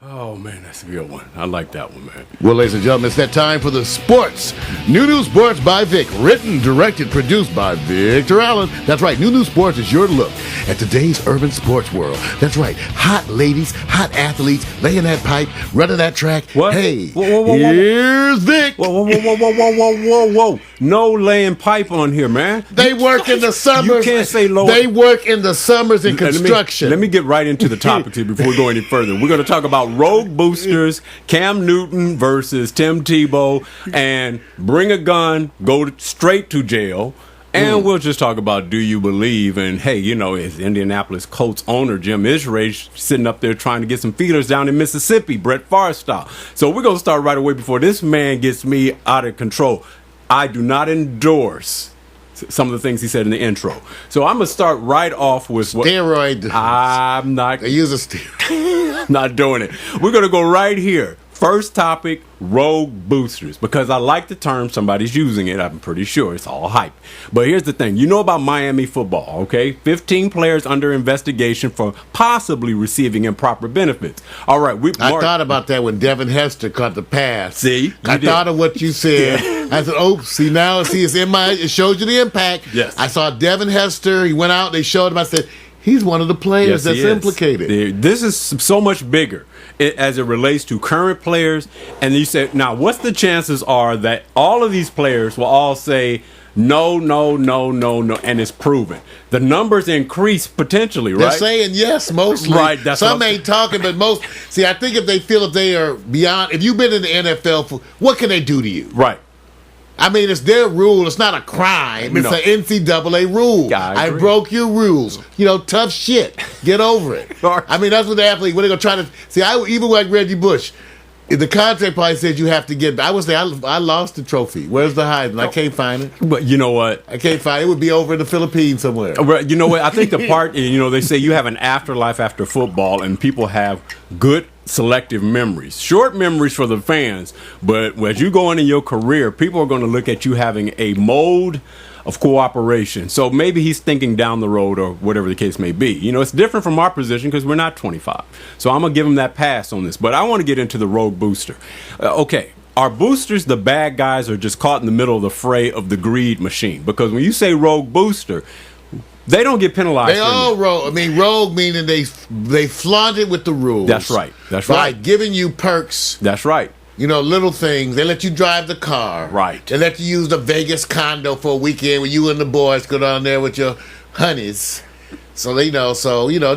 Oh, man, that's a good one. I like that one, man. Well, ladies and gentlemen, it's that time for the Sportz. New Sportz by Vic. Written, directed, produced by Victor Allen. That's right, New Sportz is your look at today's urban sports world. That's right, hot ladies, hot athletes, laying that pipe, running that track. What? Hey, whoa, here's Vic. Whoa. No laying pipe on here, man. They work in the summers. You can't say low. They work in the summers in construction. Let me get right into the topic here before we go any further. We're going to talk about rogue boosters, Cam Newton versus Tim Tebow, and bring a gun, go straight to jail. And we'll just talk about do you believe? And, hey, you know, it's Indianapolis Colts owner Jim Irsay sitting up there trying to get some feelers down in Mississippi, Brett Favre style. So we're going to start right away before this man gets me out of control. I do not endorse some of the things he said in the intro. So I'm going to start right off with steroid. I'm not. They use a steroid. Not doing it. We're going to go right here. First topic, rogue boosters, because I like the term. Somebody's using it. I'm pretty sure it's all hype. But here's the thing. You know about Miami football, okay? 15 players under investigation for possibly receiving improper benefits. All right. I thought about that when Devin Hester caught the pass. See? I thought of what you said. I said, oh, see, now, it's it shows you the impact. Yes. I saw Devin Hester. He went out. They showed him. I said, he's one of the players that's implicated. This is so much bigger as it relates to current players. And you say, now, what's the chances are that all of these players will all say, no, and it's proven? The numbers increase potentially, right? They're saying yes, mostly. Right. Some ain't talking, but most. See, I think if they feel if they are beyond, if you've been in the NFL, what can they do to you? Right. I mean, it's their rule. It's not a crime. It's an NCAA rule. I broke your rules. You know, tough shit. Get over it. I mean, that's what the athlete, when they're going to try to... See, even like Reggie Bush, the contract probably says you have to get... I would say I lost the trophy. Where's the Heisman? I can't find it. But you know what? I can't find it. It would be over in the Philippines somewhere. You know what? I think the part, they say you have an afterlife after football, and people have good selective memories. Short memories for the fans, but as you go into your career, people are going to look at you having a mode of cooperation. So maybe he's thinking down the road or whatever the case may be. It's different from our position because we're not 25. So I'm going to give him that pass on this. But I want to get into the rogue booster. Okay. Are boosters the bad guys or just caught in the middle of the fray of the greed machine? Because when you say rogue booster, they don't get penalized. They all rogue. I mean, rogue meaning they flaunt it with the rules. That's right. By giving you perks. That's right. Little things. They let you drive the car. Right. They let you use the Vegas condo for a weekend where you and the boys go down there with your honeys. So it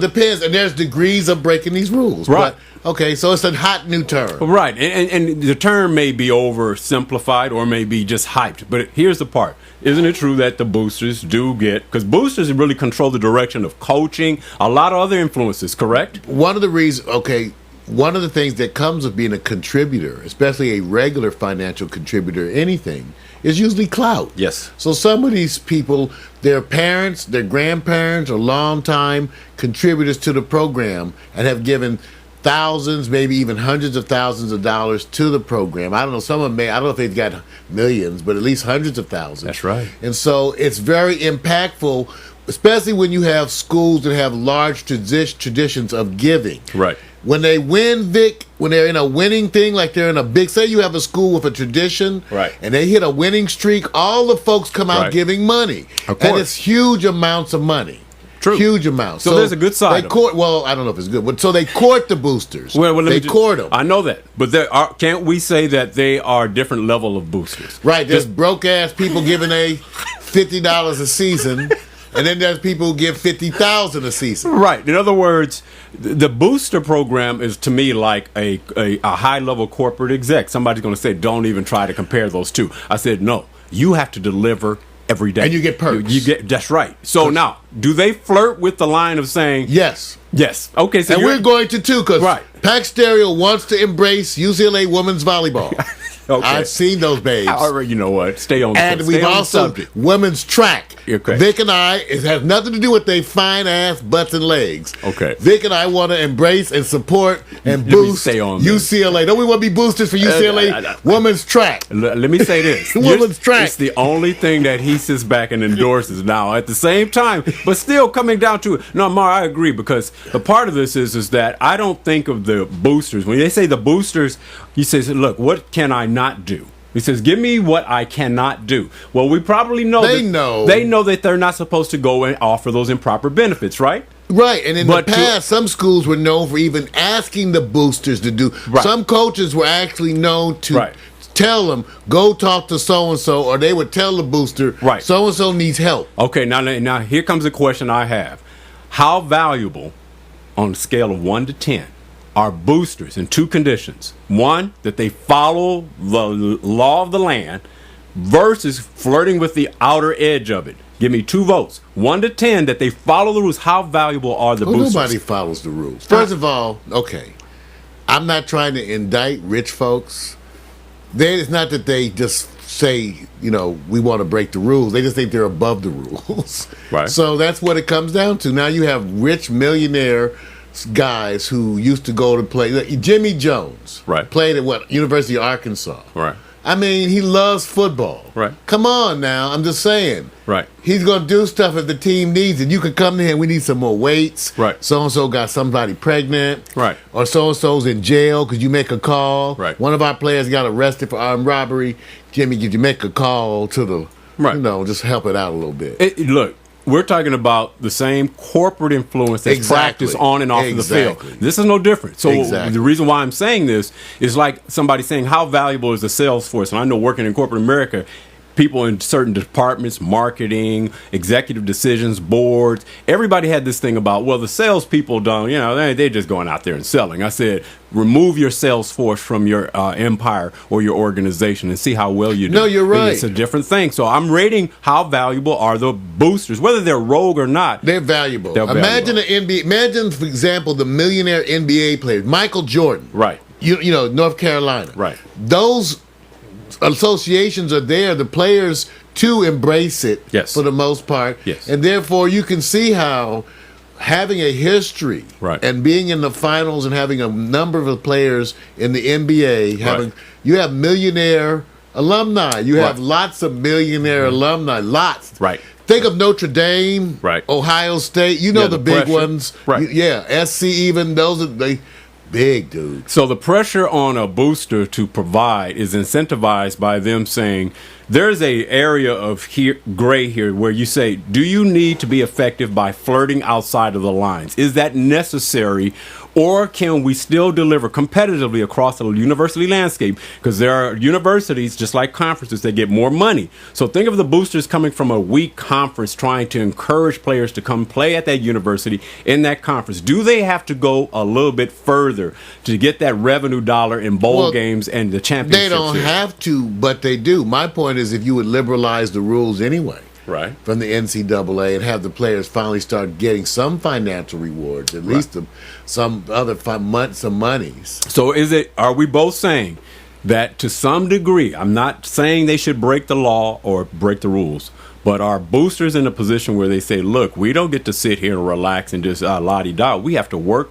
depends. And there's degrees of breaking these rules. Right. But, okay, so it's a hot new term. Right. And the term may be oversimplified or may be just hyped. But here's the part. Isn't it true that the boosters do get, because boosters really control the direction of coaching, a lot of other influences, correct? One of the things that comes with being a contributor, especially a regular financial contributor, anything, is usually clout. Yes. So some of these people, their parents, their grandparents are longtime contributors to the program and have given thousands, maybe even hundreds of thousands of dollars to the program. I don't know, some of them I don't know if they've got millions, but at least hundreds of thousands. That's right. And so it's very impactful, especially when you have schools that have large traditions of giving. Right. When they win, Vic, when they're in a winning thing, like they're in a big, say you have a school with a tradition, right, and they hit a winning streak, all the folks come out giving money. Of course. And it's huge amounts of money. True. Huge amounts. So there's a good side. Well, I don't know if it's good, but so they court the boosters. They court them. I know that, but can't we say that they are different level of boosters? Right. There's broke ass people giving $50 a season. And then there's people who give $50,000 a season. Right. In other words, the booster program is to me like a high-level corporate exec. Somebody's going to say, don't even try to compare those two. I said, no, you have to deliver every day. And you get perks. That's right. So now, do they flirt with the line of saying... Yes. Yes. Okay. So and we're going to, too, because Pac Stereo wants to embrace UCLA women's volleyball. Okay. I've seen those babes. You know what? Stay on the And we've also subject. Women's track. Okay. Vic and I, it has nothing to do with their fine ass butts and legs. Okay. Vic and I want to embrace and support and boost UCLA. Don't we want to be boosters for UCLA women's track? Let me say this. Women's track. It's the only thing that he sits back and endorses now. At the same time, but still coming down to it. No, Mar, I agree, because the part of this is that I don't think of the boosters. When they say the boosters, he says, look, what can I not do? He says, give me what I cannot do. Well, we probably know they know that they're not supposed to go and offer those improper benefits, right? Right, and in the past, some schools were known for even asking the boosters to do. Right. Some coaches were actually known to tell them, go talk to so-and-so, or they would tell the booster, so-and-so needs help. Okay, now here comes a question I have. How valuable, on a scale of 1 to 10, are boosters in two conditions? One, that they follow the law of the land versus flirting with the outer edge of it. Give me 2 votes. 1 to 10, that they follow the rules. How valuable are the boosters? Nobody follows the rules. First of all, okay, I'm not trying to indict rich folks. It's not that they just say, we want to break the rules. They just think they're above the rules. Right. So that's what it comes down to. Now you have rich millionaire guys who used to go to play. Jimmy Jones played at University of Arkansas. Right. I mean, he loves football. Right. Come on now, I'm just saying. Right. He's going to do stuff if the team needs it. You could come to him, we need some more weights. Right. So-and-so got somebody pregnant. Right. Or so-and-so's in jail. Could you make a call? Right. One of our players got arrested for armed robbery. Jimmy, could you make a call to the, just help it out a little bit. Look, we're talking about the same corporate influence that's practiced on and off of the field. This is no different. So the reason why I'm saying this is like somebody saying, how valuable is the sales force? And I know working in corporate America, people in certain departments, marketing, executive decisions, boards, everybody had this thing about, well, the salespeople don't, they're just going out there and selling. I said, remove your sales force from your empire or your organization and see how well you do. No, you're right. It's a different thing. So I'm rating how valuable are the boosters, whether they're rogue or not. They're valuable. Imagine the NBA. Imagine, for example, the millionaire NBA players, Michael Jordan. Right. North Carolina. Right. Those associations are there, the players to embrace it for the most part. Yes. And therefore you can see how having a history and being in the finals and having a number of players in the NBA, you have millionaire alumni. You have lots of millionaire alumni. Lots. Right. Think of Notre Dame, Ohio State. The big pressure. ones. Right. SC even. Those are big, dude. So the pressure on a booster to provide is incentivized by them saying there's a area of gray here where you say, do you need to be effective by flirting outside of the lines? Is that necessary? Or can we still deliver competitively across the university landscape? Because there are universities, just like conferences, that get more money. So think of the boosters coming from a weak conference trying to encourage players to come play at that university in that conference. Do they have to go a little bit further to get that revenue dollar in bowl games and the championships? They don't have to, but they do. My point is, if you would liberalize the rules anyway. Right. From the NCAA and have the players finally start getting some financial rewards, at least some other some monies. So are we both saying that to some degree, I'm not saying they should break the law or break the rules, but are boosters in a position where they say, look, we don't get to sit here and relax and just la-di-da. We have to work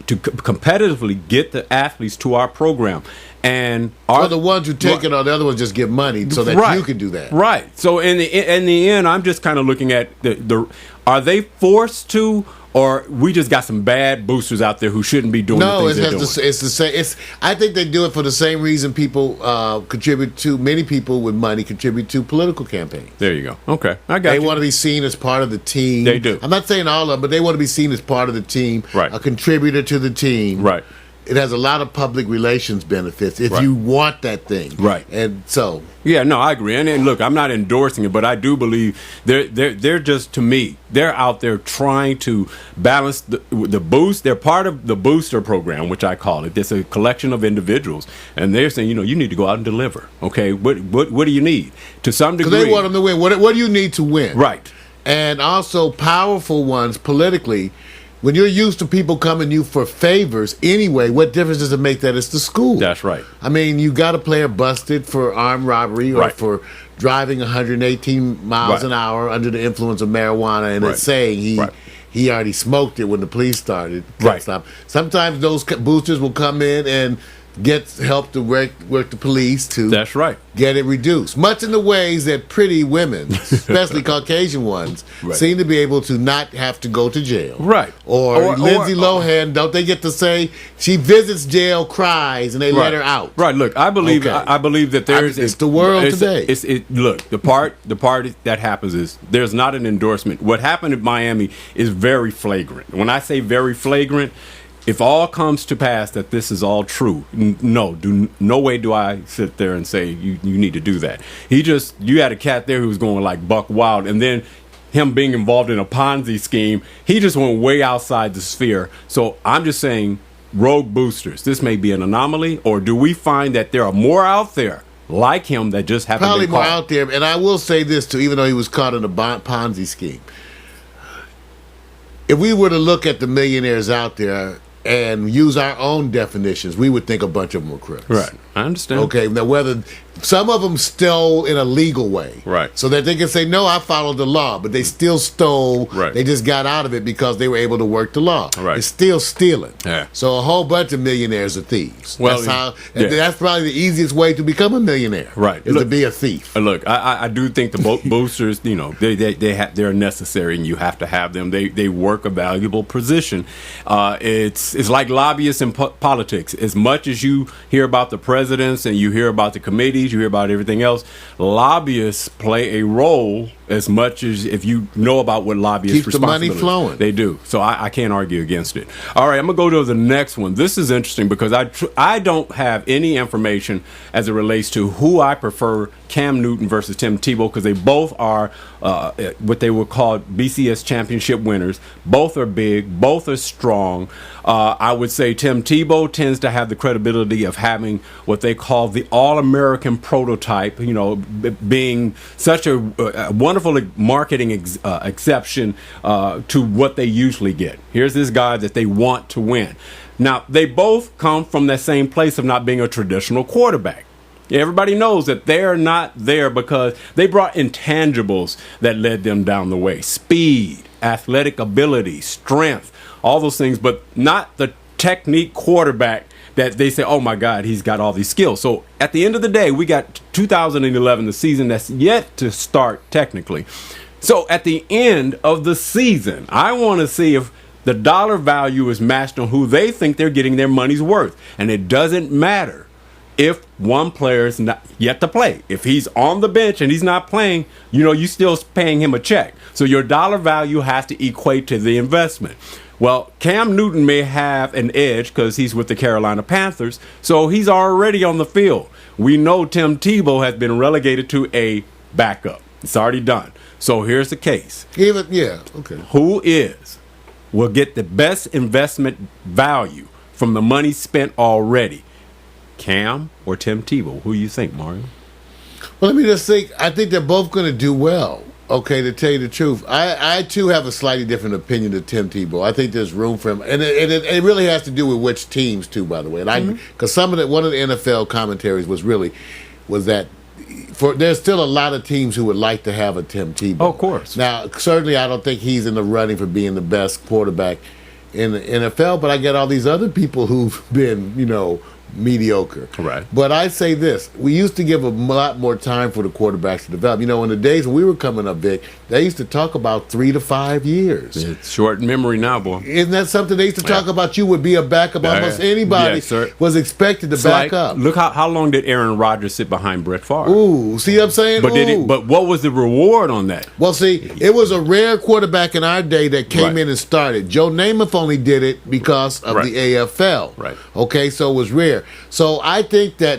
to competitively get the athletes to our program. And the ones who take it, or the other ones just give money so that you can do that. Right. So in the end, I'm just kind of looking at are they forced to, or we just got some bad boosters out there who shouldn't be doing the things they're doing? It's the same. I think they do it for the same reason people contribute to. Many people with money contribute to political campaigns. There you go. Okay, I got They want to be seen as part of the team. They do. I'm not saying all of them, but they want to be seen as part of the team. Right. A contributor to the team. Right. It has a lot of public relations benefits if you want that thing. Right. And so. Yeah, no, I agree. And look, I'm not endorsing it, but I do believe they're just, to me, they're out there trying to balance the boost. They're part of the booster program, which I call it. It's a collection of individuals. And they're saying, you need to go out and deliver. Okay, what do you need? To some degree. Because they want them to win. What do you need to win? Right. And also powerful ones politically. When you're used to people coming to you for favors anyway, what difference does it make that it's the school? That's right. I mean, you got a player busted for armed robbery or for driving 118 miles an hour under the influence of marijuana, and it's saying he already smoked it when the police started. Stop. Sometimes those boosters will come in and get help to work the police to get it reduced. Much in the ways that pretty women, especially Caucasian ones, seem to be able to not have to go to jail. Or Lindsay Lohan, don't they get to say she visits jail, cries, and they let her out? Look, I believe that there's it's the world today. Look, the part that happens is there's not an endorsement. What happened in Miami is very flagrant. When I say very flagrant, if all comes to pass that this is all true, no way do I sit there and say you need to do that. You had a cat there who was going like buck wild, and then him being involved in a Ponzi scheme, he just went way outside the sphere. So I'm just saying, rogue boosters, this may be an anomaly, or do we find that there are more out there like him that just haven't probably been caught? More out there. And I will say this too, even though he was caught in a Ponzi scheme, if we were to look at the millionaires out there and use our own definitions, we would think a bunch of them were crooks. Right. I understand. Okay, now whether some of them stole in a legal way. Right. So that they can say, no, I followed the law, but they still stole. Right. They just got out of it because they were able to work the law. Right. It's still stealing. Yeah. So a whole bunch of millionaires are thieves. Well, that's probably the easiest way to become a millionaire. Right. Is to be a thief. Look, I do think the boosters, they're necessary, and you have to have them. They work a valuable position. It's like lobbyists in politics. As much as you hear about the presidents and you hear about the committees, you hear about everything else, lobbyists play a role as much as if you know about what lobbyists keep the money flowing. They do. So I can't argue against it. All right, I'm going to go to the next one. This is interesting because I don't have any information as it relates to who I prefer, Cam Newton versus Tim Tebow, because they both are what they would call BCS championship winners. Both are big. Both are strong. I would say Tim Tebow tends to have the credibility of having what they call the all-American prototype, being such a wonderful marketing exception to what they usually get. Here's this guy that they want to win. Now, they both come from that same place of not being a traditional quarterback. Everybody knows that they're not there because they brought intangibles that led them down the way. Speed, athletic ability, strength, all those things, but not the technique quarterback that they say, oh my God, he's got all these skills. So at the end of the day, we got 2011, the season that's yet to start technically. So at the end of the season, I want to see if the dollar value is matched on who they think they're getting their money's worth. And it doesn't matter if one player is not yet to play. If he's on the bench and he's not playing, you still paying him a check. So your dollar value has to equate to the investment. Well, Cam Newton may have an edge because he's with the Carolina Panthers, so he's already on the field. We know Tim Tebow has been relegated to a backup. It's already done. So here's the case. Who will get the best investment value from the money spent already? Cam or Tim Tebow? Who do you think, Mario? Well, let me just think. I think they're both going to do well. Okay, to tell you the truth, I too have a slightly different opinion of Tim Tebow. I think there's room for him, and it really has to do with which teams too. By the way, and because one of the NFL commentaries was that there's still a lot of teams who would like to have a Tim Tebow. Oh, of course. Now, certainly, I don't think he's in the running for being the best quarterback in the NFL, but I get all these other people who've been, mediocre. Right. But I say this, we used to give a lot more time for the quarterbacks to develop. In the days when we were coming up, Vic, they used to talk about 3 to 5 years. It's short memory now, boy. Isn't that something they used to talk about? You would be a backup. Almost anybody was expected to back up. Look how long did Aaron Rodgers sit behind Brett Favre? Ooh, see what I'm saying? But what was the reward on that? Well, see, it was a rare quarterback in our day that came in and started. Joe Namath only did it because of the AFL. Right. Okay, so it was rare. So I think that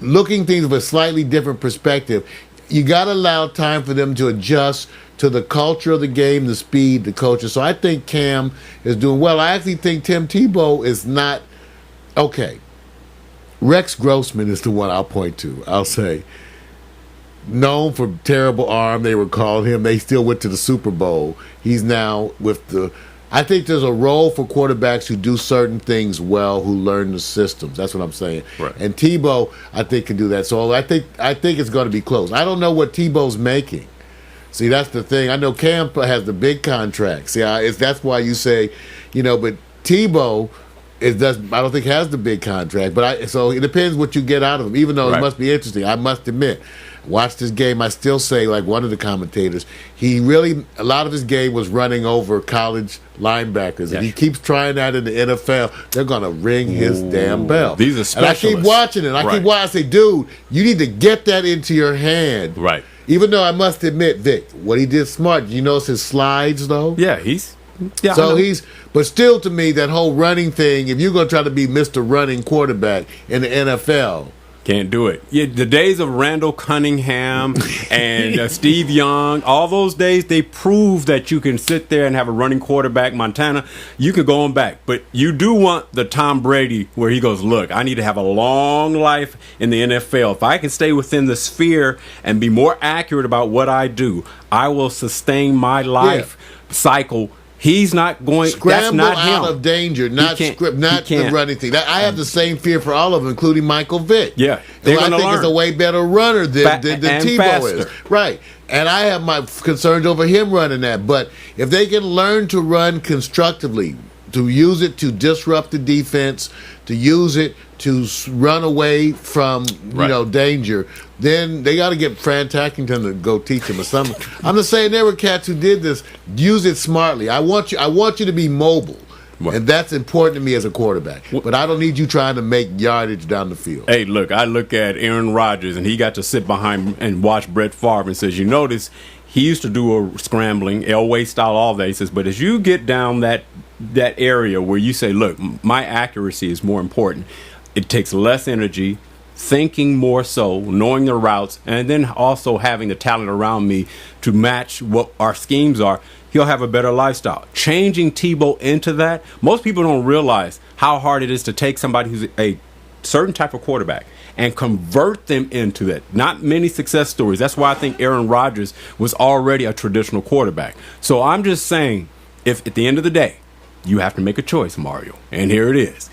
looking things with a slightly different perspective, you got to allow time for them to adjust to the culture of the game, the speed, the culture. So I think Cam is doing well. I actually think Tim Tebow is not okay. Rex Grossman is the one I'll point to. I'll say, known for terrible arm, they were calling him. They still went to the Super Bowl. He's now with the I think there's a role for quarterbacks who do certain things well, who learn the systems. That's what I'm saying. Right. And Tebow, I think, can do that. So I think it's going to be close. I don't know what Tebow's making. See, that's the thing. I know Cam has the big contract. See, that's why you say, but Tebow I don't think has the big contract. But so it depends what you get out of him. Even though it must be interesting, I must admit. Watch this game. I still say, like one of the commentators, a lot of his game was running over college linebackers. And he keeps trying that in the NFL. They're going to ring his damn bell. These are specialists. And I keep watching it. I say, dude, you need to get that into your hand. Right. Even though I must admit, Vic, what he did smart. You notice his slides, though? Yeah, but still to me, that whole running thing, if you're going to try to be Mr. Running quarterback in the NFL, can't do it. Yeah, the days of Randall Cunningham and Steve Young, all those days, they prove that you can sit there and have a running quarterback. Montana, you can go on back. But you do want the Tom Brady where he goes, look, I need to have a long life in the NFL. If I can stay within the sphere and be more accurate about what I do, I will sustain my life cycle. He's not going. Scramble that's not him. Out of danger, not the running thing. I have the same fear for all of them, including Michael Vick. Yeah, I think is a way better runner than Tebow is. Right, and I have my concerns over him running that. But if they can learn to run constructively, to use it to disrupt the defense, to use it to run away from danger, then they got to get Fran Tackington to go teach him or something. I'm just saying there were cats who did this. Use it smartly. I want you to be mobile. Right. And that's important to me as a quarterback. But I don't need you trying to make yardage down the field. Hey, look, I look at Aaron Rodgers, and he got to sit behind and watch Brett Favre and says, you notice he used to do a scrambling, Elway style, all that. He says, but as you get down that area where you say, look, my accuracy is more important, it takes less energy, thinking more so, knowing the routes, and then also having the talent around me to match what our schemes are, he'll have a better lifestyle. Changing Tebow into that, most people don't realize how hard it is to take somebody who's a certain type of quarterback and convert them into that. Not many success stories. That's why I think Aaron Rodgers was already a traditional quarterback. So I'm just saying, if at the end of the day, you have to make a choice, Mario, and here it is.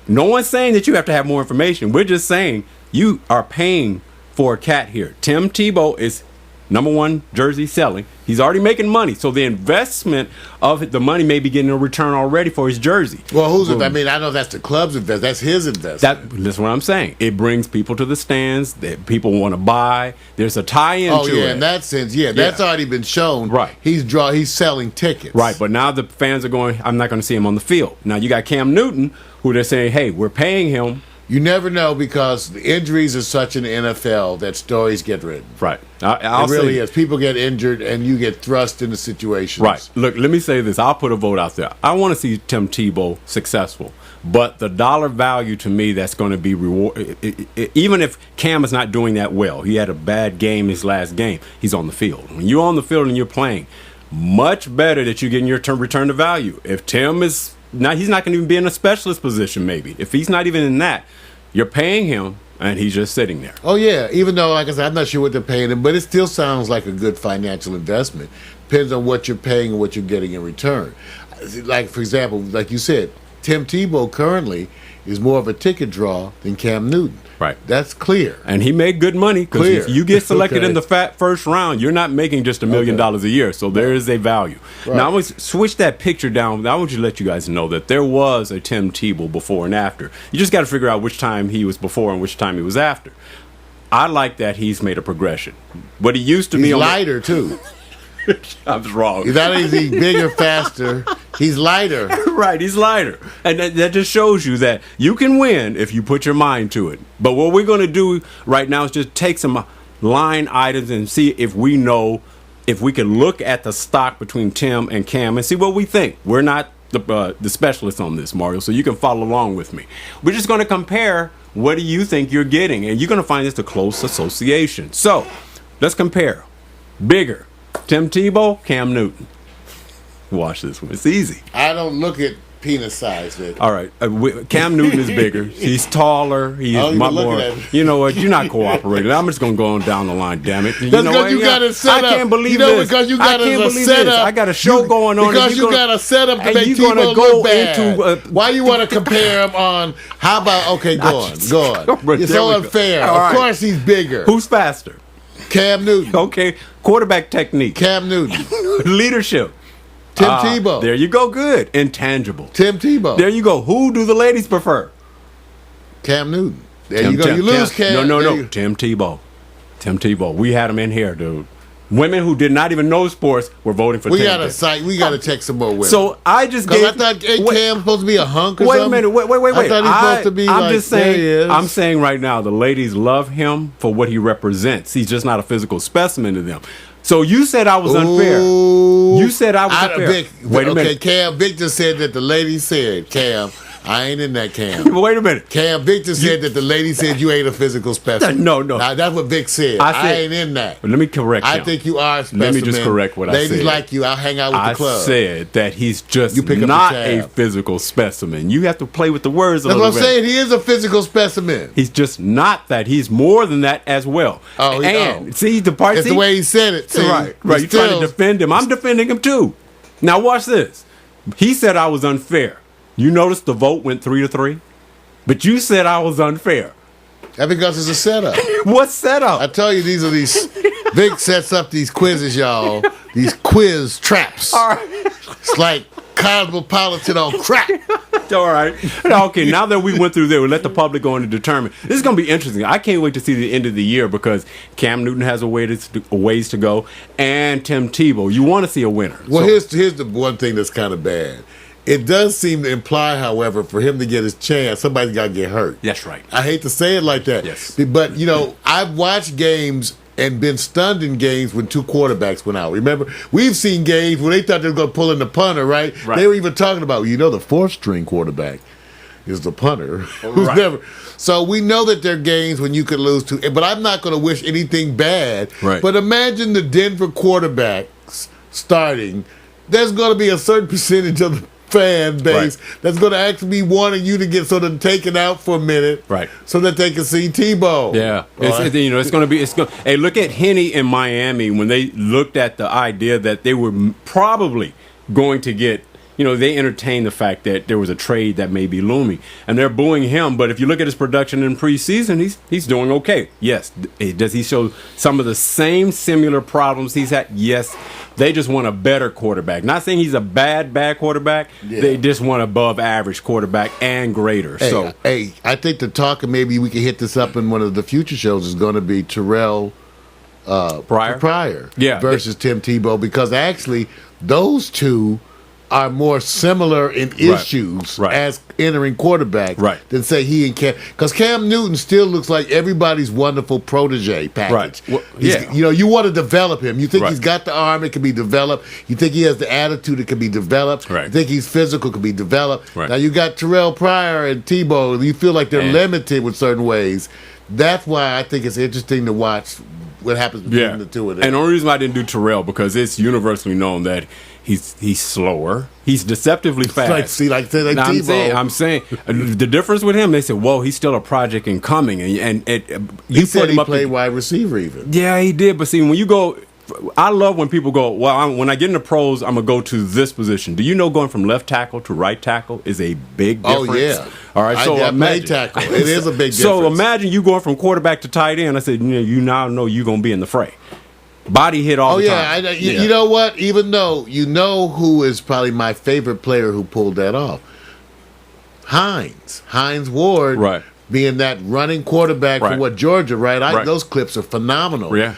No one's saying that you have to have more information. We're just saying you are paying for a cat here. Tim Tebow is #1 jersey selling. He's already making money. So the investment of the money may be getting a return already for his jersey. Well, who's it? I mean, I know that's the club's investment. That's his investment. That's what I'm saying. It brings people to the stands that people want to buy. There's a tie-in to it. In that sense, that's already been shown. Right. He's selling tickets. Right, but now the fans are going, I'm not going to see him on the field. Now you got Cam Newton, who they're saying, hey, we're paying him. You never know because the injuries are such in the NFL that stories get written. Right. It really is. People get injured and you get thrust into situations. Right. Look, let me say this. I'll put a vote out there. I want to see Tim Tebow successful. But the dollar value to me that's going to be reward, even if Cam is not doing that well, he had a bad game his last game, he's on the field. When you're on the field and you're playing, much better that you're getting your return to value. If Tim is not, he's not going to even be in a specialist position maybe. If he's not even in that, you're paying him and he's just sitting there. Oh, yeah. Even though, like I said, I'm not sure what they're paying him, but it still sounds like a good financial investment. Depends on what you're paying and what you're getting in return. Like, for example, like you said, Tim Tebow currently is more of a ticket draw than Cam Newton. Right. That's clear. And he made good money because if you get selected in the first round, you're not making just $1 million a year. So there is a value. Right. Now, I'm going to switch that picture down. I want you to let you guys know that there was a Tim Tebow before and after. You just got to figure out which time he was before and which time he was after. I like that he's made a progression. What he used to be He's lighter, too. I was wrong. He's not only bigger, faster, he's lighter. Right, he's lighter. And that just shows you that you can win if you put your mind to it. But what we're going to do right now is just take some line items and see if we know, if we can look at the stock between Tim and Cam and see what we think. We're not the specialists on this, Mario, so you can follow along with me. We're just going to compare what do you think you're getting, and you're going to find this a close association. So let's compare. Bigger. Tim Tebow, Cam Newton. Watch this one. It's easy. I don't look at penis size, Vic. All right. Cam Newton is bigger. He's taller. He is much more. You know what? You're not cooperating. I'm just going to go on down the line, damn it. That's because you got it set up. I can't believe this. Because you got a setup. I got a show going on. Because you got a setup to make Tebow look bad. Why you want to compare him on? How about, okay, go on. It's so unfair. Of course he's bigger. Who's faster? Cam Newton. Okay. Quarterback technique. Cam Newton. Leadership. Tim Tebow. There you go. Good. Intangible. Tim Tebow. There you go. Who do the ladies prefer? Cam Newton. There you go. You lose Cam. No. Tim Tebow. Tim Tebow. We had him in here, dude. Women who did not even know sports were voting for Tim. We got to check some more women. So I just gave. I thought Cam's supposed to be a hunk or something. Wait a minute. Wait. I thought he's supposed to be just saying. I'm saying right now, the ladies love him for what he represents. He's just not a physical specimen to them. So you said I was unfair. You said I was unfair. Wait a minute. Cam, Vic just said that the lady said, Cam, I ain't in that, Cam. Wait a minute. Cam, Vic just said that the lady said you ain't a physical specimen. No. Now, that's what Vic said. I ain't in that. Let me correct him. I think you are a specimen. Let me just correct what I said. Ladies like you, I'll hang out with the club. I said that he's just not a physical specimen. You have to play with the words a little bit. That's what I'm saying. He is a physical specimen. He's just not that. He's more than that as well. See, the part... It's the way he said it. See, right. You're trying to defend him. I'm defending him too. Now watch this. He said I was unfair. You notice the vote went 3-3? But you said I was unfair. That's because it's a setup. What setup? I tell you, Vic sets up these quizzes, y'all. These quiz traps. All right. It's like cosmopolitan on crack. All right. Okay, now that we went through there, we'll let the public go in and determine. This is going to be interesting. I can't wait to see the end of the year because Cam Newton has a ways to go, and Tim Tebow. You want to see a winner. Well, here's the one thing that's kind of bad. It does seem to imply, however, for him to get his chance, somebody's got to get hurt. That's right. I hate to say it like that. Yes. But, I've watched games and been stunned in games when two quarterbacks went out. Remember, we've seen games where they thought they were going to pull in the punter, right? They were even talking about, the fourth-string quarterback is the punter. Who's never. So we know that there are games when you could lose to, but I'm not going to wish anything bad. Right. But imagine the Denver quarterbacks starting. There's going to be a certain percentage of the fan base that's going to actually be wanting you to get sort of taken out for a minute, so that they can see Tebow. Yeah, it's going to be. Hey, look at Henne in Miami when they looked at the idea that they were probably going to get. They entertained the fact that there was a trade that may be looming, and they're booing him. But if you look at his production in preseason, he's doing okay. Yes, does he show some of the same similar problems he's had? Yes. They just want a better quarterback. Not saying he's a bad quarterback. Yeah. They just want above average quarterback and greater. Hey, I think the talk, and maybe we can hit this up in one of the future shows, is going to be Terrell Pryor versus Tim Tebow, because actually those two are more similar in issues as entering quarterback than say he and Cam. Because Cam Newton still looks like everybody's wonderful protege package. Well, you want to develop him. You think he's got the arm, it can be developed. You think he has the attitude, it can be developed. You think he's physical, it can be developed. Now you got Terrell Pryor and Tebow. You feel like they're limited with certain ways. That's why I think it's interesting to watch what happens between the two of them. And the only reason I didn't do Terrell, because it's universally known that he's slower. He's deceptively fast. I'm saying the difference with him. They said, "Whoa, he's still a project incoming," and he said he played wide receiver even. Yeah, he did. But see, when you go, I love when people go, "Well, when I get in the pros, I'm gonna go to this position." Do you know going from left tackle to right tackle is a big difference? Oh yeah. All right, so imagine tackle. It is a big difference. So imagine you going from quarterback to tight end. I said, you now know you're gonna be in the fray. Body hit all the time. You know what? Even though who is probably my favorite player who pulled that off? Hines Ward, being that running quarterback for Georgia, those clips are phenomenal. Yeah.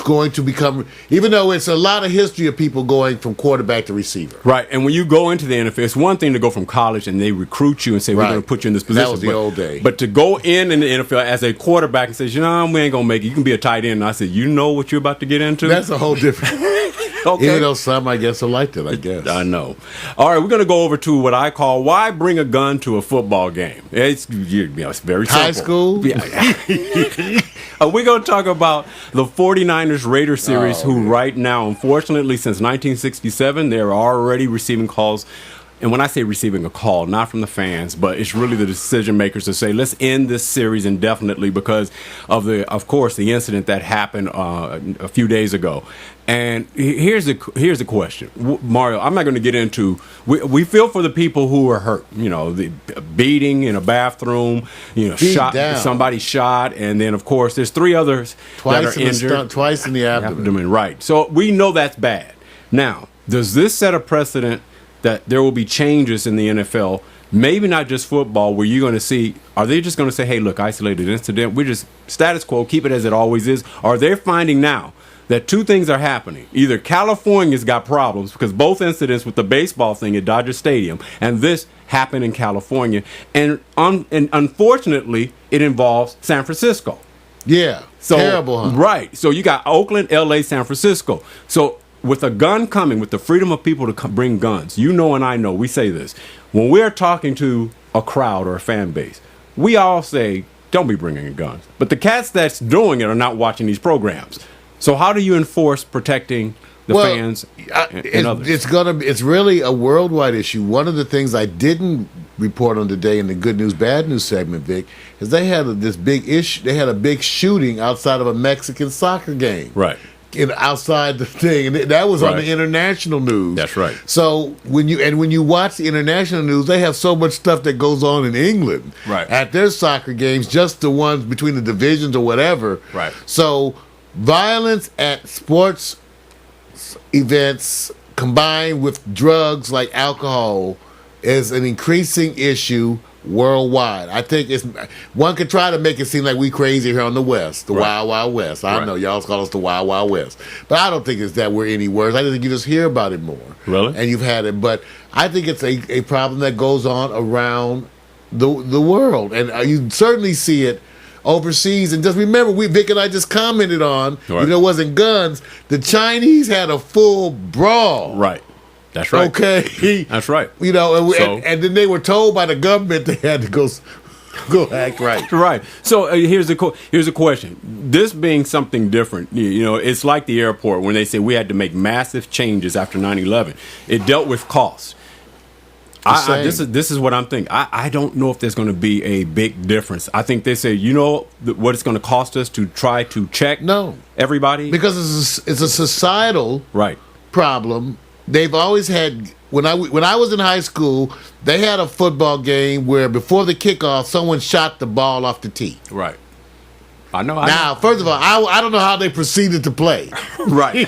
Going to become, even though it's a lot of history of people going from quarterback to receiver. Right, and when you go into the NFL, it's one thing to go from college and they recruit you and say, we're going to put you in this position. That was the old day. But to go in the NFL as a quarterback and say, we ain't going to make it. You can be a tight end. And I said, you know what you're about to get into? That's a whole different... Okay. Even though some, I guess, will like it, I guess. I know. All right, we're going to go over to what I call why bring a gun to a football game. It's very simple. High school? Yeah. We're going to talk about the 49ers Raiders series, who right now, unfortunately, since 1967, they're already receiving calls and when I say receiving a call, not from the fans, but it's really the decision makers to say, let's end this series indefinitely because of course, the incident that happened a few days ago. And here's the question, Mario. I'm not going to get into. We feel for the people who are hurt. You know, the beating in a bathroom. You know, somebody shot, and then of course there's 3 others that are injured. Twice in the abdomen. Right. So we know that's bad. Now, does this set a precedent that there will be changes in the NFL? Maybe not just football, where you're going to see, are they just going to say, hey, look, isolated incident, we're just status quo, keep it as it always is? Or they're finding now that 2 things are happening. Either California's got problems because both incidents with the baseball thing at Dodger Stadium and this happened in California. And unfortunately, it involves San Francisco. Yeah, so, terrible, huh? Right. So you got Oakland, L.A., San Francisco. So with a gun coming, with the freedom of people to bring guns, you know and I know, we say this. When we're talking to a crowd or a fan base, we all say, don't be bringing guns. But the cats that's doing it are not watching these programs. So how do you enforce protecting the fans and others? It's really a worldwide issue. One of the things I didn't report on today in the good news, bad news segment, Vic, is they had this big issue. They had a big shooting outside of a Mexican soccer game. Right. Outside the thing, and that was on the international news. That's right. So when you watch the international news, they have so much stuff that goes on in England at their soccer games, just the ones between the divisions or whatever. Right. So violence at sports events combined with drugs like alcohol is an increasing issue worldwide. I think one could try to make it seem like we crazy here on the West, the Wild Wild West. I know y'all call us the Wild Wild West, but I don't think it's that we're any worse. I think you just hear about it more. Really? And you've had it, but I think it's a problem that goes on around the world, and you certainly see it overseas. And just remember, Vic and I just commented on, it wasn't guns. The Chinese had a full brawl. Right. That's right. Okay. That's right. You know, and then they were told by the government they had to go act right. Right. So here's a question. This being something different, you know, it's like the airport when they say we had to make massive changes after 9/11. It dealt with costs. This is what I'm thinking. I don't know if there's going to be a big difference. I think they say, you know, what it's going to cost us to try to check everybody? Because it's a societal problem. They've always had, when I was in high school, they had a football game where before the kickoff, someone shot the ball off the tee. Right. I know. First of all, I don't know how they proceeded to play. Right.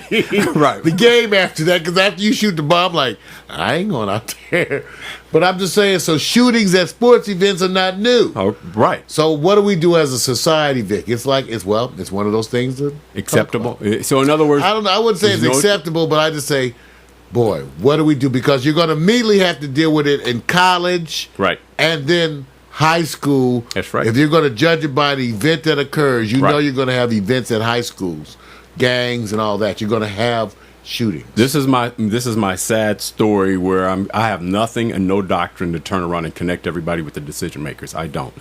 Right. The game after that, because after you shoot the ball, I'm like, I ain't going out there. But I'm just saying, so shootings at sports events are not new. Oh, right. So what do we do as a society, Vic? It's like, it's one of those things that acceptable. So in other words, I don't know. I wouldn't say it's acceptable, but I just say, boy, what do we do? Because you're going to immediately have to deal with it in college, and then high school. That's right. If you're going to judge it by the event that occurs, you know you're going to have events at high schools, gangs and all that. You're going to have shootings. This is my sad story where I have nothing and no doctrine to turn around and connect everybody with the decision makers. I don't.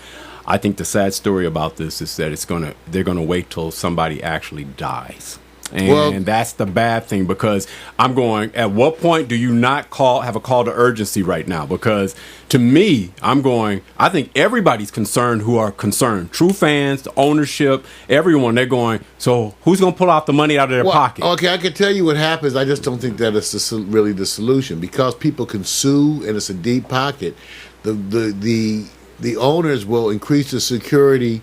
I think the sad story about this is that they're going to wait till somebody actually dies. And that's the bad thing, because I'm going, at what point do you not have a call to urgency right now? Because to me, I'm going, I think everybody's concerned who are concerned. True fans, the ownership, everyone, they're going, so who's going to pull out the money out of their pocket? Okay, I can tell you what happens. I just don't think that it's really the solution, because people can sue and it's a deep pocket. The owners will increase the security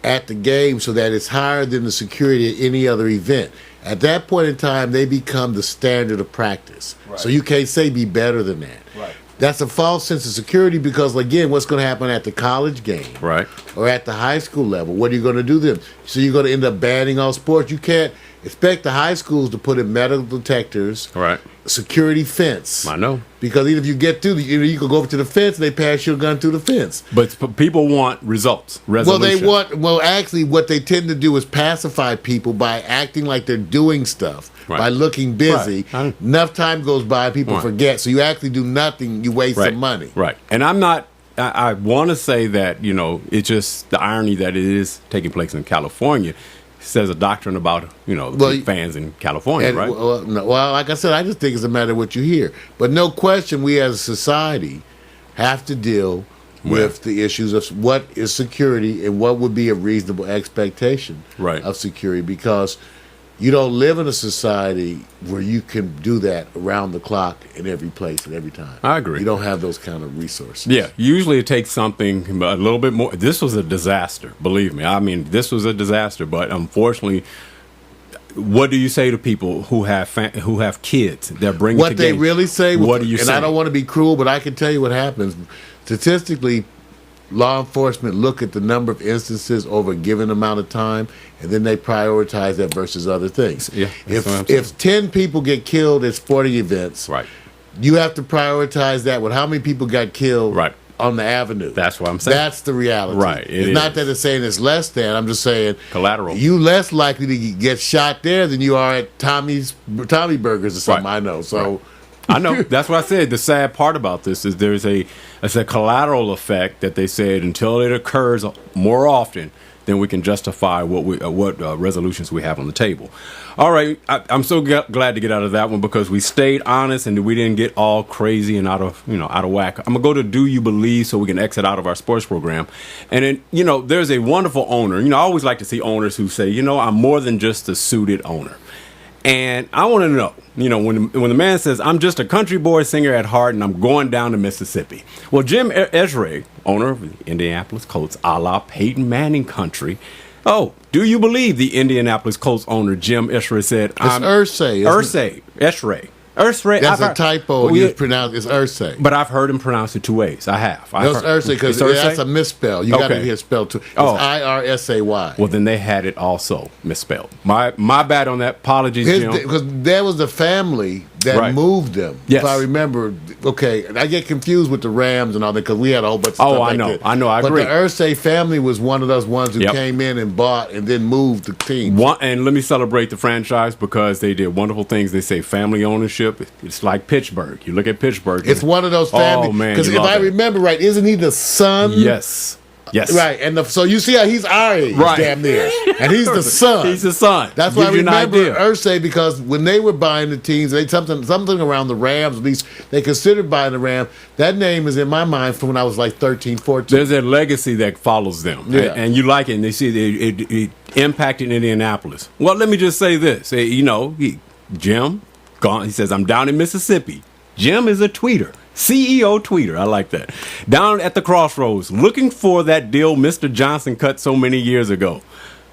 at the game so that it's higher than the security at any other event. At that point in time, they become the standard of practice. Right. So you can't say be better than that. Right. That's a false sense of security, because, again, what's going to happen at the college game or at the high school level? What are you going to do then? So you're going to end up banning all sports. You can't expect the high schools to put in metal detectors, security fence. I know. Because even if you get through, you can go over to the fence and they pass your gun through the fence. But people want results, resolution. Actually, what they tend to do is pacify people by acting like they're doing stuff, by looking busy. Enough time goes by, people forget. So you actually do nothing, you waste some money. Right. And I want to say that, you know, it's just the irony that it is taking place in California. says a doctrine about the fans in California, right? Well, like I said, I just think it's a matter of what you hear. But no question, we as a society have to deal with the issues of what is security and what would be a reasonable expectation of security, because you don't live in a society where you can do that around the clock in every place and every time. I agree. You don't have those kind of resources. Yeah, usually it takes something a little bit more. This was a disaster, believe me. I mean, this was a disaster, but unfortunately, what do you say to people who have kids? They're bringing what they really say. What do you say? And I don't want to be cruel, but I can tell you what happens. Statistically, law enforcement look at the number of instances over a given amount of time, and then they prioritize that versus other things. Yeah, if 10 people get killed at sporting events, you have to prioritize that with how many people got killed on the avenue. That's what I'm saying. That's the reality. Right. It's not that it's saying it's less than. I'm just saying collateral. You less likely to get shot there than you are at Tommy Burgers or something. I know. So. I know. That's what I said. The sad part about this is there's a collateral effect that they said until it occurs more often, then we can justify what resolutions we have on the table. All right, I'm so glad to get out of that one because we stayed honest and we didn't get all crazy and out of whack. I'm gonna go to Do You Believe so we can exit out of our sports program. And then there's a wonderful owner. I always like to see owners who say, I'm more than just a suited owner. And I want to know, when the man says, I'm just a country boy singer at heart and I'm going down to Mississippi. Well, Jim Irsay, owner of the Indianapolis Colts, a la Peyton Manning country. Oh, do you believe the Indianapolis Colts owner, Jim Irsay, said, it's Irsay. Irsay. That's a typo. You pronounce it's Irsay. But I've heard him pronounce it two ways. I have. It's Irsay because that's a misspell. You got to hear it spelled too. It's Irsay. Well, then they had it also misspelled. My bad on that. Apologies, Jim. Because there was the family that moved them. Yes. If I remember, I get confused with the Rams and all that because we had a whole bunch of stuff like that. I agree. But the Irsay family was one of those ones who came in and bought and then moved the team. And let me celebrate the franchise because they did wonderful things. They say family ownership. It's like Pittsburgh. You look at Pittsburgh. It's one of those families. Oh, man. Because if I remember right, isn't he the son? Yes. Right. And so you see how he's our age, damn near. And he's the son. He's the son. That's why I remember Irsay because when they were buying the teams, something around the Rams, at least they considered buying the Rams. That name is in my mind from when I was like 13, 14. There's a legacy that follows them. Yeah. And you like it. And they see it impacted Indianapolis. Well, let me just say this. Jim, gone. He says, I'm down in Mississippi. Jim is a tweeter. CEO tweeter. I like that. Down at the crossroads, looking for that deal Mr. Johnson cut so many years ago.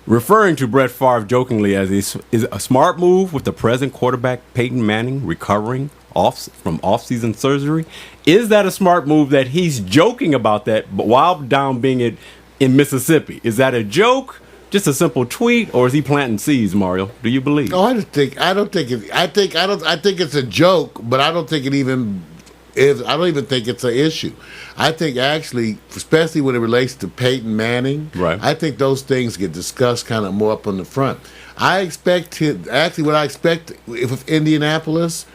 Referring to Brett Favre jokingly as is a smart move with the present quarterback Peyton Manning recovering from off-season surgery. Is that a smart move that he's joking about that while down being in Mississippi? Is that a joke? Just a simple tweet, or is he planting seeds, Mario? Do you believe? Oh, I don't think it's a joke, but I don't think it even is. I don't even think it's an issue. I think actually, especially when it relates to Peyton Manning, I think those things get discussed kind of more up on the front. What I expect with Indianapolis,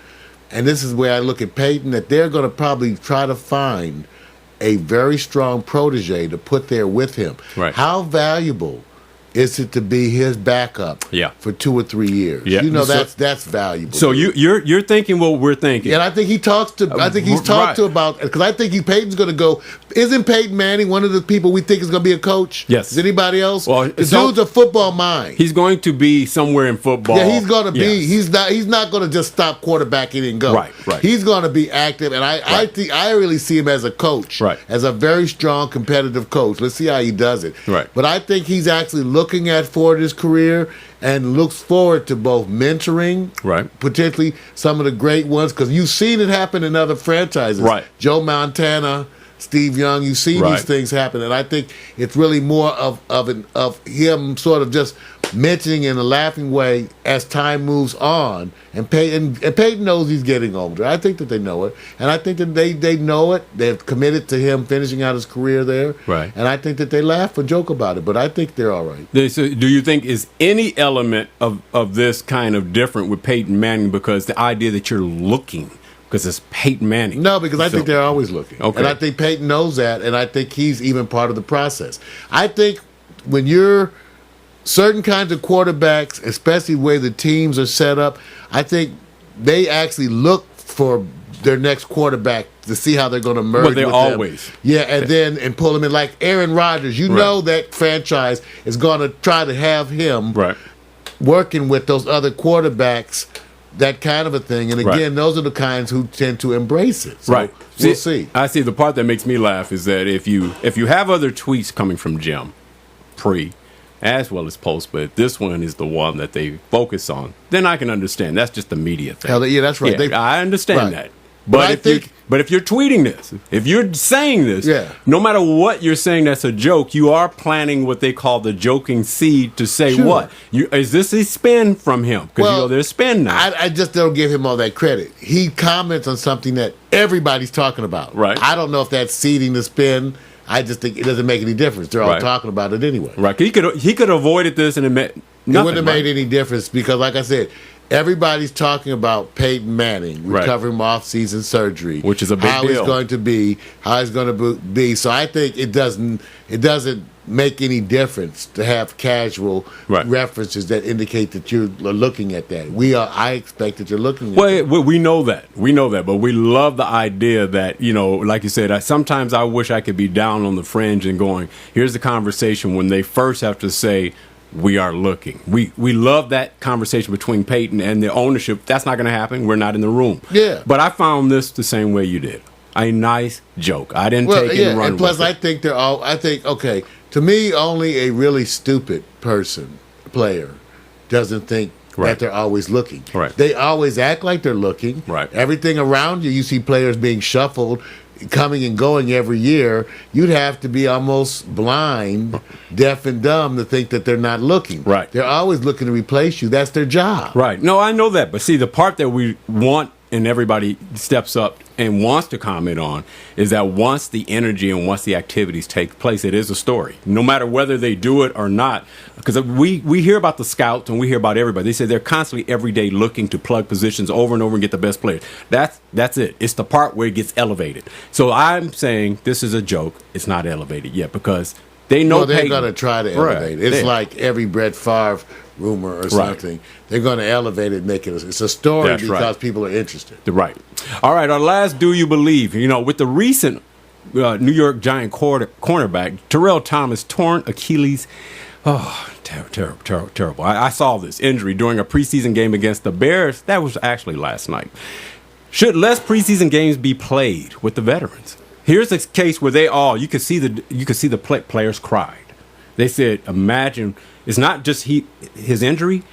and this is where I look at Peyton, that they're going to probably try to find a very strong protege to put there with him. Right. How valuable is it to be his backup for 2 or 3 years? Yeah. That's valuable. So you're thinking what we're thinking. And I think he's talked to about, because I think Peyton's going to go. Isn't Peyton Manning one of the people we think is going to be a coach? Yes. Is anybody else? Well, the dude's a football mind. He's going to be somewhere in football. Yeah, he's going to be. He's not going to just stop quarterbacking and go. Right. He's going to be active, and I think I really see him as a coach. Right. As a very strong competitive coach. Let's see how he does it. Right. But I think he's actually looking at forward his career and looks forward to both mentoring, potentially some of the great ones, because you've seen it happen in other franchises. Right. Joe Montana, Steve Young, you've seen these things happen, and I think it's really more of him sort of just mentioning in a laughing way as time moves on. And Peyton knows he's getting older. I think that they know it, and I think that they know it. They're committed to him finishing out his career there, and I think that they laugh or joke about it. But I think they're all right. So do you think is any element of this kind of different with Peyton Manning because the idea that you're looking? Because it's Peyton Manning. No, because I think they're always looking. Okay. And I think Peyton knows that, and I think he's even part of the process. I think when you're certain kinds of quarterbacks, especially the way the teams are set up, I think they actually look for their next quarterback to see how they're going to merge. But they with always. them. Yeah, and pull them in. Like Aaron Rodgers, you know that franchise is going to try to have him working with those other quarterbacks, that kind of a thing. And again, those are the kinds who tend to embrace it. So we'll see. I see. The part that makes me laugh is that if you have other tweets coming from Jim, pre, as well as post, but this one is the one that they focus on, then I can understand. That's just the media thing. Yeah, that's right. Yeah, I understand that. But if you're tweeting this, if you're saying this, no matter what you're saying that's a joke, you are planting what they call the joking seed to say what? Is this a spin from him? Because there's spin now. I just don't give him all that credit. He comments on something that everybody's talking about. Right. I don't know if that's seeding the spin. I just think it doesn't make any difference. They're all talking about it anyway. Right. He could have avoided this and it wouldn't have made any difference because, like I said, everybody's talking about Peyton Manning recovering from off-season surgery, which is a big deal. How he's going to be. So I think it doesn't make any difference to have casual references that indicate that you're looking at that. I expect that you're looking at that. We know that. We know that. But we love the idea that, like you said, sometimes I wish I could be down on the fringe and going, here's the conversation when they first have to say, we are looking. We love that conversation between Peyton and the ownership. That's not going to happen. We're not in the room. Yeah. But I found this the same way you did. A nice joke. I didn't take it and run and plus, with it. I think, okay, to me, only a really stupid player, doesn't think that they're always looking. Right. They always act like they're looking. Right. Everything around you see players being shuffled, coming and going every year. You'd have to be almost blind, deaf and dumb to think that they're not looking. Right. They're always looking to replace you. That's their job. Right. No, I know that. But see, the part that we want and everybody steps up and wants to comment on is that once the energy and once the activities take place, it is a story. No matter whether they do it or not, because we hear about the scouts and we hear about everybody. They say they're constantly every day looking to plug positions over and over and get the best players. That's it. It's the part where it gets elevated. So I'm saying this is a joke. It's not elevated yet because they know they're going to try to elevate it. It's like every Brett Favre rumor or something. They're going to elevate it and make it. It's a story because people are interested. Right. All right. Our last Do You Believe? With the recent New York Giant cornerback, Terrell Thomas, torn Achilles. Oh, terrible. I saw this injury during a preseason game against the Bears. That was actually last night. Should less preseason games be played with the veterans? Here's a case where you could see the players cried. They said, imagine, it's not just his injury,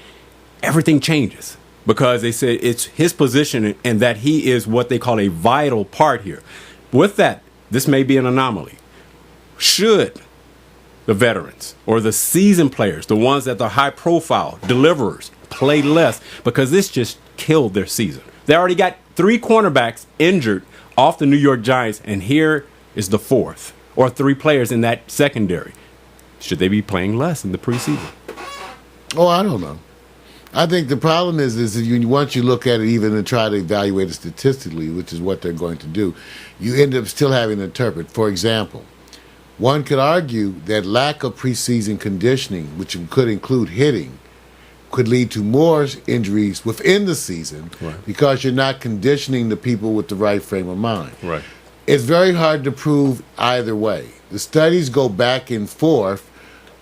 everything changes. Because they said it's his position and that he is what they call a vital part here. With that, this may be an anomaly. Should the veterans or the seasoned players, the ones that are high profile, deliverers, play less? Because this just killed their season. They already got 3 cornerbacks injured off the New York Giants, and here is the 4th, or 3 players in that secondary. Should they be playing less in the preseason? Oh, I don't know. I think the problem is once you look at it even and try to evaluate it statistically, which is what they're going to do, you end up still having to interpret. For example, one could argue that lack of preseason conditioning, which could include hitting, could lead to more injuries within the season because you're not conditioning the people with the right frame of mind. Right. It's very hard to prove either way. The studies go back and forth,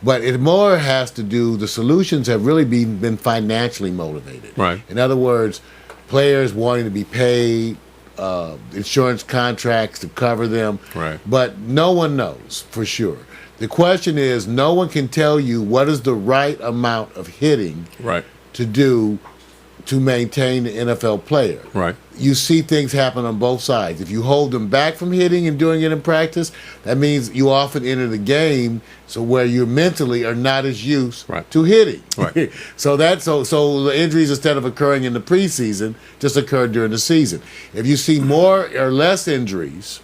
but it more has to do, the solutions have really been financially motivated. Right. In other words, players wanting to be paid, insurance contracts to cover them. Right. But no one knows for sure. The question is, no one can tell you what is the right amount of hitting to do to maintain the NFL player. Right. You see things happen on both sides. If you hold them back from hitting and doing it in practice, that means you often enter the game so where you mentally are not as used to hitting. Right. So the injuries, instead of occurring in the preseason, just occur during the season. If you see more or less injuries,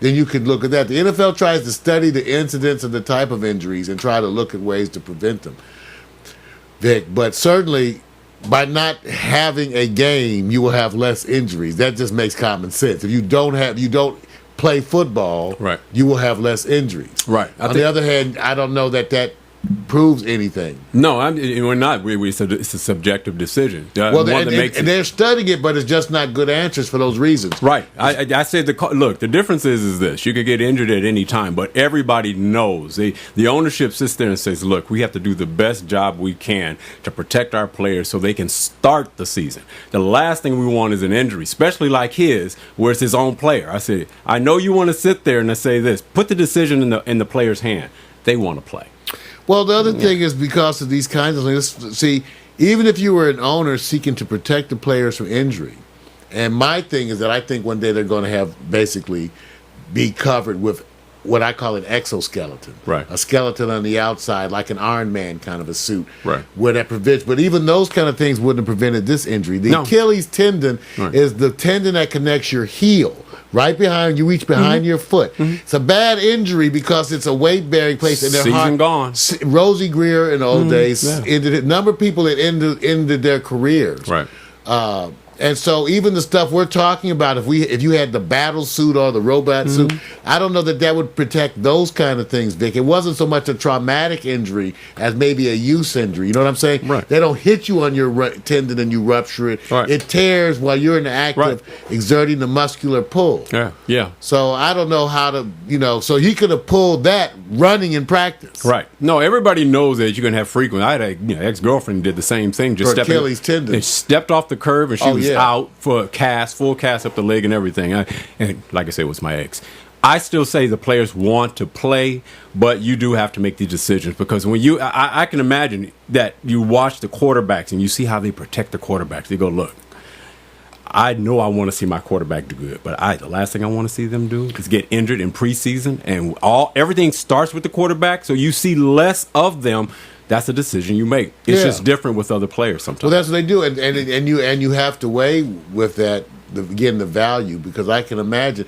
then you could look at that. The NFL tries to study the incidence of the type of injuries and try to look at ways to prevent them, Vic. But certainly, by not having a game, you will have less injuries. That just makes common sense. If you don't play football, you will have less injuries. Right. On the other hand, I don't know that proves anything. No, we're not. It's a subjective decision. Well, and they're studying it, but it's just not good answers for those reasons. Right. I said, look, the difference is this. You could get injured at any time, but everybody knows. The ownership sits there and says, look, we have to do the best job we can to protect our players so they can start the season. The last thing we want is an injury, especially like his, where it's his own player. I said, I know you want to sit there and say this. Put the decision in the player's hand. They want to play. Well, the other thing is because of these kinds of things. See, even if you were an owner seeking to protect the players from injury, and my thing is that I think one day they're going to have basically be covered with what I call an exoskeleton. Right. A skeleton on the outside, like an Iron Man kind of a suit. Right. Where that prevents, but even those kind of things wouldn't have prevented this injury. The Achilles tendon is the tendon that connects your heel. Right behind you, reach behind your foot. It's a bad injury because it's a weight-bearing place. And Season gone. Rosie Greer in the old days ended it. Number of people that ended their careers. Right. And so even the stuff we're talking about, if you had the battle suit or the robot suit, I don't know that would protect those kind of things, Vic. It wasn't so much a traumatic injury as maybe a use injury. You know what I'm saying? Right. They don't hit you on your tendon and you rupture it. Right. It tears while you're in the act of exerting the muscular pull. Yeah. So I don't know how to, so he could have pulled that running in practice. Right. No, everybody knows that you're going to have frequent. I had a ex-girlfriend did the same thing. Just Achilles tendon. They stepped off the curve and she was out for a full cast up the leg and everything. And like I said, it was my ex. I still say the players want to play, but you do have to make these decisions because when I can imagine that you watch the quarterbacks and you see how they protect the quarterbacks. They go, look, I know I want to see my quarterback do good, but the last thing I want to see them do is get injured in preseason, and everything starts with the quarterback, so you see less of them. That's a decision you make. It's just different with other players sometimes. Well, that's what they do, and you have to weigh with that the value, because I can imagine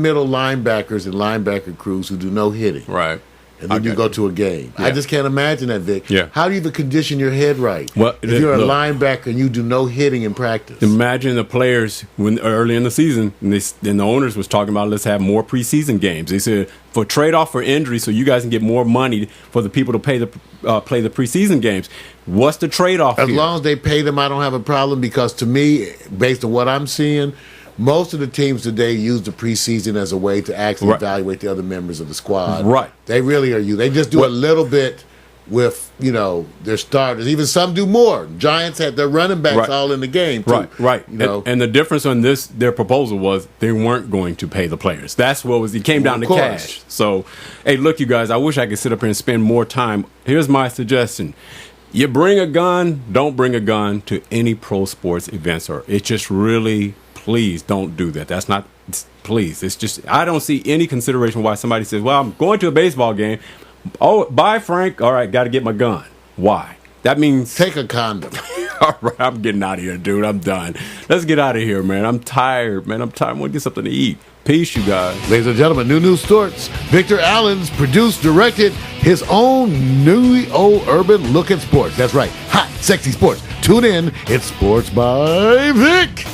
middle linebackers and linebacker crews who do no hitting, right? And then you go to a game. I just can't imagine that, Vic. Yeah. How do you even condition your head right? Well, if you're a linebacker and you do no hitting in practice. Imagine the players when early in the season, and the owners was talking about let's have more preseason games. They said for trade-off for injury, so you guys can get more money for the people to play the preseason games. What's the trade-off As here? long as they pay them, I don't have a problem, because to me, based on what I'm seeing, most of the teams today use the preseason as a way to actually evaluate the other members of the squad. Right. They really are They just do a little bit with, their starters. Even some do more. Giants had their running backs all in the game, too. Right. And the difference on their proposal was they weren't going to pay the players. That's what it came down to cash. So, hey, look, you guys, I wish I could sit up here and spend more time. Here's my suggestion. You bring a gun, don't bring a gun to any pro sports events, or it just really... Please don't do that. That's not, please. It's just, I don't see any consideration why somebody says, well, I'm going to a baseball game. Oh, bye, Frank. All right, got to get my gun. Why? That means... Take a condom. All right, I'm getting out of here, dude. I'm done. Let's get out of here, man. I'm tired, man. I'm tired. I want to get something to eat. Peace, you guys. Ladies and gentlemen, new Sportz. Victor Allen's produced, directed his own new urban look at sports. That's right. Hot, sexy sports. Tune in. It's Sports by Vic.